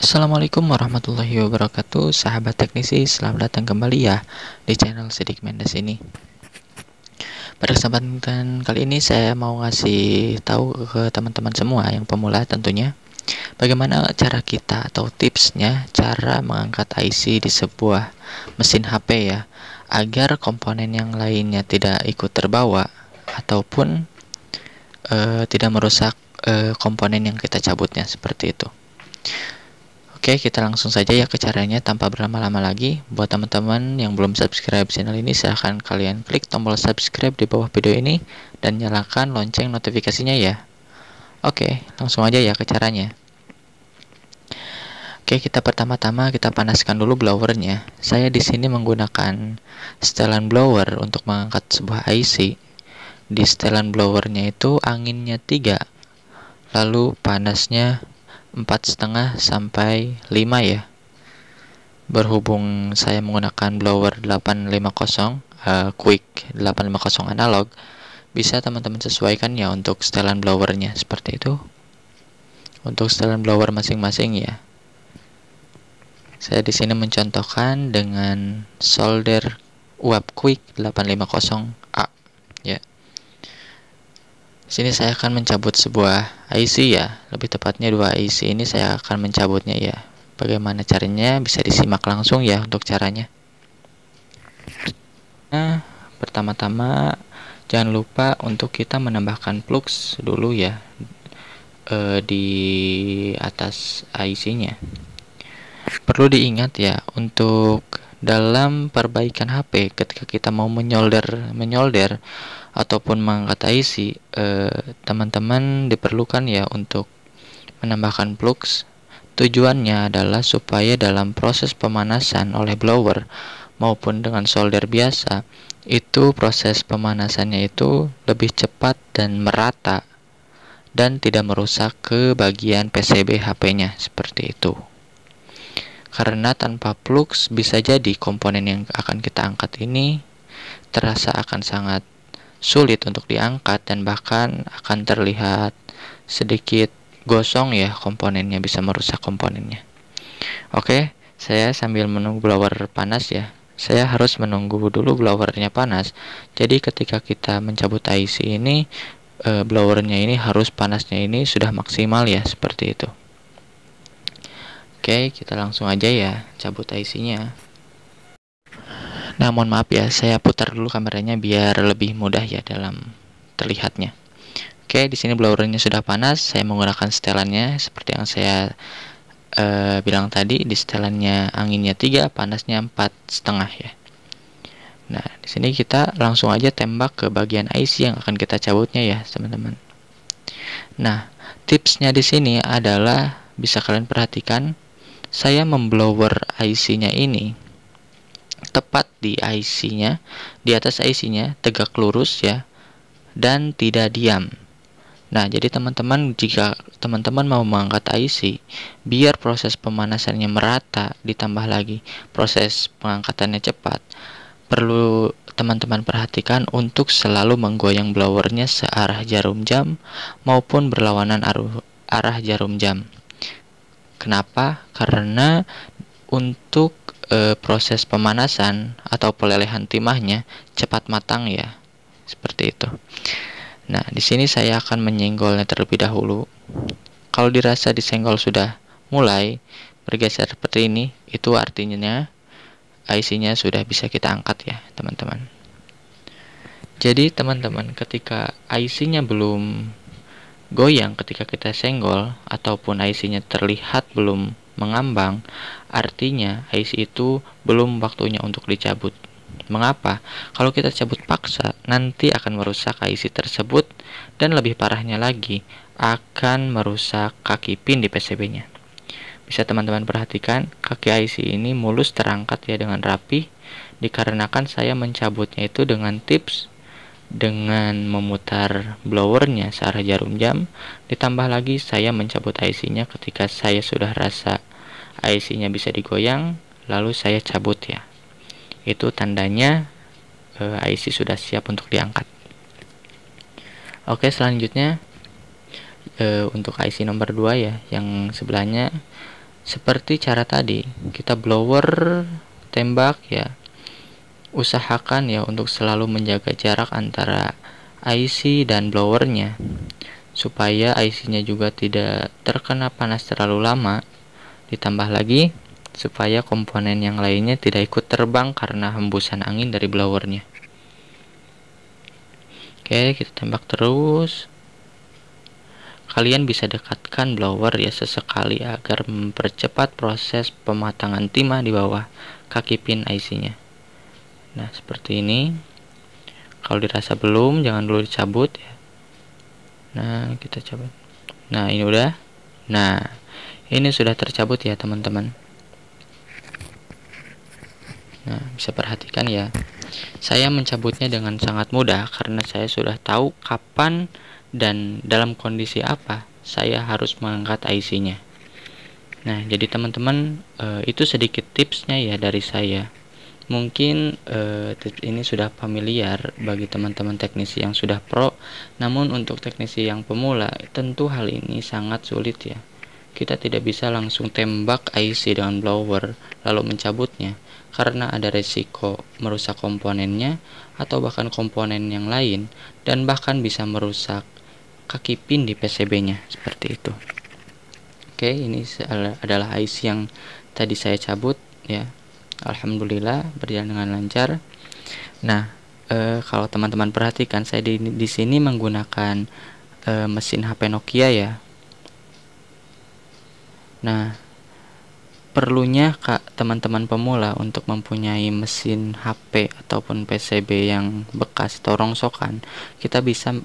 Assalamualaikum warahmatullahi wabarakatuh, sahabat teknisi, selamat datang kembali ya di channel Sidik Mendes ini. Pada kesempatan kali ini saya mau ngasih tahu ke teman-teman semua yang pemula tentunya, bagaimana cara kita atau tipsnya cara mengangkat IC di sebuah mesin HP ya, agar komponen yang lainnya tidak ikut terbawa ataupun tidak merusak komponen yang kita cabutnya seperti itu. Oke, kita langsung saja ya ke caranya tanpa berlama-lama lagi. Buat teman-teman yang belum subscribe channel ini, silahkan kalian klik tombol subscribe di bawah video ini dan nyalakan lonceng notifikasinya ya. Oke, langsung aja ya ke caranya. Oke, pertama-tama kita panaskan dulu blowernya. Saya di sini menggunakan setelan blower untuk mengangkat sebuah IC. Di setelan blowernya itu anginnya 3, lalu panasnya 4,5 sampai 5 ya. Berhubung saya menggunakan blower 850 quick 850 analog, bisa teman-teman sesuaikan ya untuk setelan blowernya seperti itu. Untuk setelan blower masing-masing ya. Saya di sini mencontohkan dengan solder uap quick 850A ya. Sini saya akan mencabut sebuah IC ya, lebih tepatnya 2 IC ini saya akan mencabutnya ya. Bagaimana caranya bisa disimak langsung ya untuk caranya. Nah, pertama-tama jangan lupa untuk kita menambahkan plugs dulu ya di atas IC-nya. Perlu diingat ya, untuk dalam perbaikan HP ketika kita mau menyolder ataupun mengangkat IC, teman-teman diperlukan ya untuk menambahkan plugs. Tujuannya adalah supaya dalam proses pemanasan oleh blower maupun dengan solder biasa, itu proses pemanasannya itu lebih cepat dan merata dan tidak merusak ke bagian PCB HP-nya seperti itu. Karena tanpa plugs bisa jadi komponen yang akan kita angkat ini terasa akan sangat sulit untuk diangkat dan bahkan akan terlihat sedikit gosong ya komponennya, bisa merusak komponennya. Oke, saya sambil menunggu blower panas ya. Saya harus menunggu dulu blowernya panas. Jadi ketika kita mencabut IC ini, blowernya ini harus panasnya ini sudah maksimal ya, seperti itu. Oke, kita langsung aja ya cabut IC-nya. Nah, mohon maaf ya, saya putar dulu kameranya biar lebih mudah ya dalam terlihatnya. Oke, di sini blowernya sudah panas. Saya menggunakan setelannya seperti yang saya bilang tadi. Di setelannya anginnya 3, panasnya 4,5 ya. Nah, di sini kita langsung aja tembak ke bagian IC yang akan kita cabutnya ya, teman-teman. Nah, tipsnya di sini adalah bisa kalian perhatikan, saya memblower IC-nya ini tepat di IC-nya, di atas IC-nya tegak lurus ya, dan tidak diam. Nah, jadi teman-teman, jika teman-teman mau mengangkat IC, biar proses pemanasannya merata, ditambah lagi proses pengangkatannya cepat, perlu teman-teman perhatikan untuk selalu menggoyang blowernya searah jarum jam maupun berlawanan arah jarum jam. Kenapa? Karena untuk proses pemanasan atau pelelehan timahnya cepat matang ya, seperti itu. Nah, di sini saya akan menyenggolnya terlebih dahulu. Kalau dirasa disenggol sudah mulai bergeser seperti ini, itu artinya IC-nya sudah bisa kita angkat ya, teman-teman. Jadi, teman-teman, ketika IC-nya belum goyang ketika kita senggol ataupun IC-nya terlihat belum mengambang, artinya IC itu belum waktunya untuk dicabut. Mengapa? Kalau kita cabut paksa, nanti akan merusak IC tersebut dan lebih parahnya lagi, akan merusak kaki pin di PCB-nya. Bisa teman-teman perhatikan, kaki IC ini mulus terangkat ya dengan rapi, dikarenakan saya mencabutnya itu dengan tips, dengan memutar blowernya searah jarum jam, ditambah lagi saya mencabut IC-nya ketika saya sudah rasa IC-nya bisa digoyang, lalu saya cabut ya. Itu tandanya IC sudah siap untuk diangkat. Oke, selanjutnya untuk IC nomor 2 ya, yang sebelahnya Seperti cara tadi, kita blower tembak ya. Usahakan ya untuk selalu menjaga jarak antara IC dan blowernya supaya IC-nya juga tidak terkena panas terlalu lama. Ditambah lagi supaya komponen yang lainnya tidak ikut terbang karena hembusan angin dari blowernya. Oke, kita tembak terus. Kalian bisa dekatkan blower ya sesekali agar mempercepat proses pematangan timah di bawah kaki pin IC-nya. Nah, seperti ini. Kalau dirasa belum, jangan dulu dicabut ya. Nah, kita cabut. Nah, ini udah. Nah, ini sudah tercabut ya, teman-teman. Nah, bisa perhatikan ya. Saya mencabutnya dengan sangat mudah karena saya sudah tahu kapan dan dalam kondisi apa saya harus mengangkat IC-nya. Nah, jadi teman-teman, itu sedikit tipsnya ya dari saya. Mungkin tips ini sudah familiar bagi teman-teman teknisi yang sudah pro, namun untuk teknisi yang pemula tentu hal ini sangat sulit ya. Kita tidak bisa langsung tembak IC dengan blower lalu mencabutnya karena ada resiko merusak komponennya atau bahkan komponen yang lain dan bahkan bisa merusak kaki pin di PCB-nya seperti itu. Oke, ini adalah IC yang tadi saya cabut ya. Alhamdulillah berjalan dengan lancar. Nah, kalau teman-teman perhatikan saya di sini menggunakan mesin HP Nokia ya. Nah, perlunya teman-teman pemula untuk mempunyai mesin HP ataupun PCB yang bekas atau rongsokan, kita bisa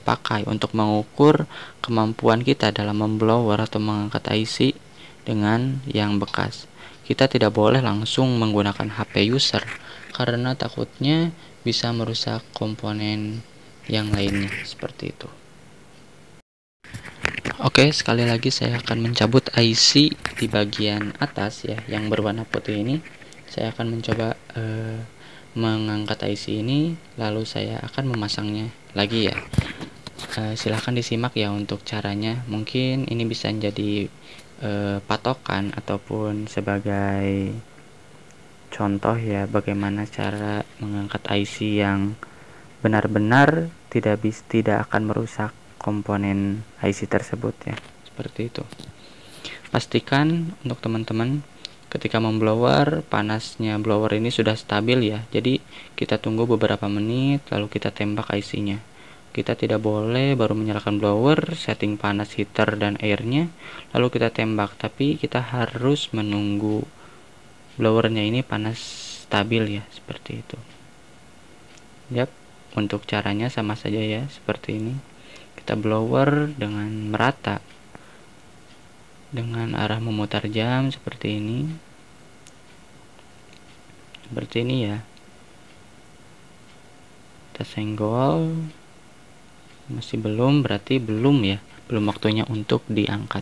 pakai untuk mengukur kemampuan kita dalam memblower atau mengangkat IC dengan yang bekas. Kita tidak boleh langsung menggunakan HP user karena takutnya bisa merusak komponen yang lainnya seperti itu. Oke, sekali lagi saya akan mencabut IC di bagian atas ya, yang berwarna putih ini. Saya akan mencoba mengangkat IC ini, lalu saya akan memasangnya lagi ya. Silahkan disimak ya untuk caranya. Mungkin ini bisa menjadi patokan ataupun sebagai contoh ya bagaimana cara mengangkat IC yang benar-benar tidak akan merusak komponen IC tersebut ya, seperti itu. Pastikan untuk teman-teman ketika memblower, panasnya blower ini sudah stabil ya. Jadi kita tunggu beberapa menit lalu kita tembak IC-nya. Kita tidak boleh baru menyalakan blower, setting panas heater dan airnya lalu kita tembak, tapi kita harus menunggu blowernya ini panas stabil ya, seperti itu. Yap, untuk caranya sama saja ya, seperti ini. Kita blower dengan merata dengan arah memutar jam seperti ini ya. Kita senggol, masih belum, berarti belum ya, belum waktunya untuk diangkat.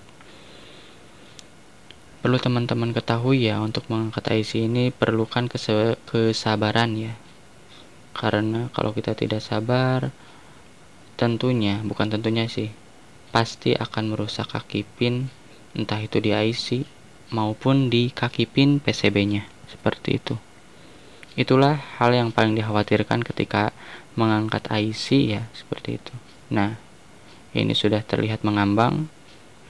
Perlu teman-teman ketahui ya, untuk mengangkat IC ini perlukan kesabaran ya, karena kalau kita tidak sabar, bukan tentunya sih, pasti akan merusak kaki pin, entah itu di IC maupun di kaki pin PCB-nya, seperti itu. Itulah hal yang paling dikhawatirkan ketika mengangkat IC ya, seperti itu. Nah, ini sudah terlihat mengambang,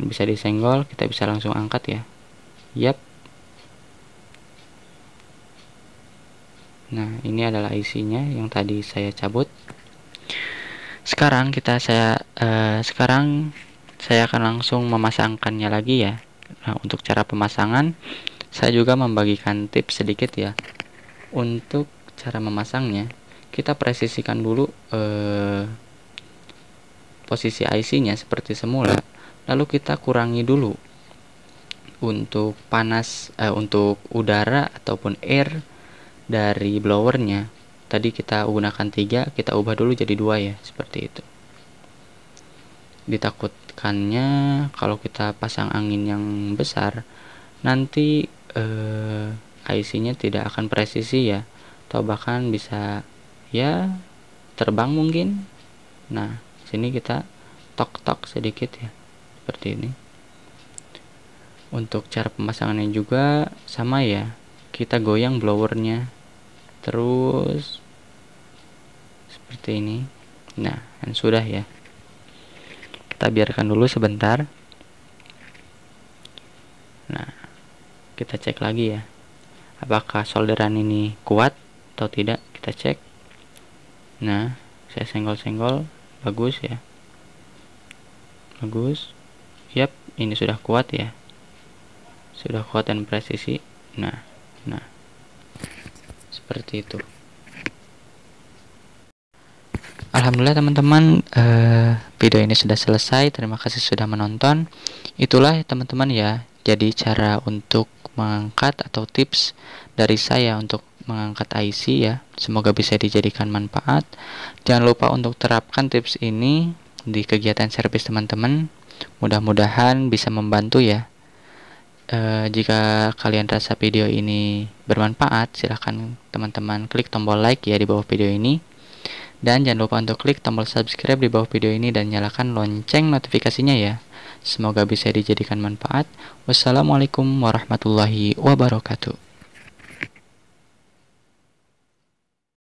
bisa disenggol, kita bisa langsung angkat ya. Yap. Nah, ini adalah IC-nya yang tadi saya cabut. Sekarang saya akan langsung memasangkannya lagi ya. Nah, untuk cara pemasangan saya juga membagikan tips sedikit ya. Untuk cara memasangnya, kita presisikan dulu posisi IC-nya seperti semula, lalu kita kurangi dulu untuk untuk udara ataupun air dari blowernya. Tadi kita gunakan 3, kita ubah dulu jadi 2 ya, seperti itu. Ditakutkannya kalau kita pasang angin yang besar, nanti IC-nya tidak akan presisi ya, atau bahkan bisa ya terbang mungkin. Nah, sini kita tok-tok sedikit ya, seperti ini. Untuk cara pemasangannya juga sama ya, kita goyang blowernya terus seperti ini. Nah, dan sudah ya. Kita biarkan dulu sebentar. Nah, kita cek lagi ya, apakah solderan ini kuat atau tidak. Kita cek. Nah, saya senggol-senggol, bagus ya, bagus. Yap, ini sudah kuat ya, sudah kuat dan presisi. Nah seperti itu. Alhamdulillah teman-teman, video ini sudah selesai. Terima kasih sudah menonton. Itulah teman-teman ya, jadi cara untuk mengangkat atau tips dari saya untuk mengangkat IC ya. Semoga bisa dijadikan manfaat. Jangan lupa untuk terapkan tips ini di kegiatan servis teman-teman. Mudah-mudahan bisa membantu ya. Jika kalian rasa video ini bermanfaat, silahkan teman-teman klik tombol like ya di bawah video ini. Dan jangan lupa untuk klik tombol subscribe di bawah video ini dan nyalakan lonceng notifikasinya ya. Semoga bisa dijadikan manfaat. Wassalamualaikum warahmatullahi wabarakatuh.